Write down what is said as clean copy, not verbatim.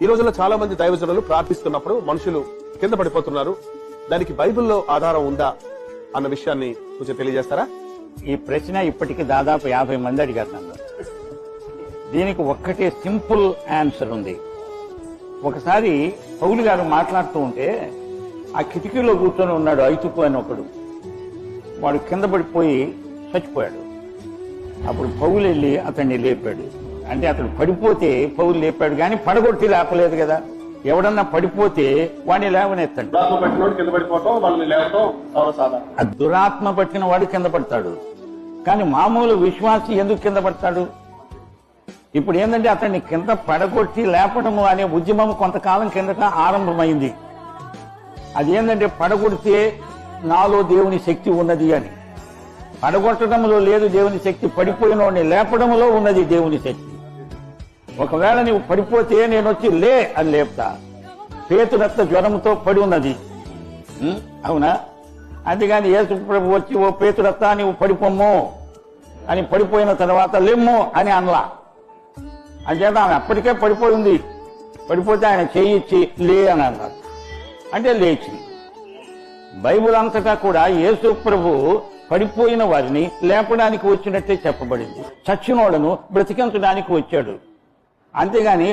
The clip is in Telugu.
ఈ రోజుల్లో చాలా మంది దైవజనులు ప్రార్థిస్తున్నప్పుడు మనుషులు కింద పడిపోతున్నారు. దానికి బైబిల్లో ఆధారం ఉందా అన్న విషయాన్ని కొంచెం తెలియజేస్తారా? ఈ ప్రశ్న ఇప్పటికి దాదాపు 50 మంది అడిగారు నన్ను. దీనికి ఒక్కటే సింపుల్ ఆన్సర్ ఉంది. ఒకసారి పౌలు గారు మాట్లాడుతూ ఉంటే ఆ కిటికీలో కూర్చొని ఉన్నాడు ఐతుకు అని ఒకడు. వాడు కింద పడిపోయి చచ్చిపోయాడు. అప్పుడు పౌలు వెళ్ళి అతన్ని లేపాడు. అంటే అతడు పడిపోతే పౌలు లేపాడు, కానీ పడగొట్టి లేపలేదు కదా. ఎవడన్నా పడిపోతే వాడిని లేవనెత్తాడు. దురాత్మ పట్టిన వాడు కింద పడతాడు, కానీ మామూలు విశ్వాసి ఎందుకు కింద పడతాడు? ఇప్పుడు ఏంటంటే అతన్ని కింద పడగొట్టి లేపడము అనే ఉద్యమం కొంతకాలం కిందట ఆరంభమైంది. అదేంటంటే పడగొడితే నాలో దేవుని శక్తి ఉన్నది అని. పడగొట్టడంలో లేదు దేవుని శక్తి, పడిపోయిన వాడిని లేపడంలో ఉన్నది దేవుని శక్తి. ఒకవేళ నువ్వు పడిపోతే నేను వచ్చి లే అని లేపుతా. పేతురత్త జ్వరంతో పడి ఉన్నది, అవునా? అంతేగాని యేసు ప్రభు వచ్చి ఓ పేతురత్త నువ్వు పడిపోమ్ము అని పడిపోయిన తర్వాత లెమ్ము అని అనలా. అంచేత ఆమె అప్పటికే పడిపోయింది. పడిపోతే ఆయన చేయిచ్చి లే అని అన్నారు, అంటే లేచి. బైబిల్ అంతటా కూడా యేసు ప్రభు పడిపోయిన వారిని లేపడానికి వచ్చినట్టే చెప్పబడింది. చచ్చినోళ్లను బ్రతికించడానికి వచ్చాడు, అంతేగాని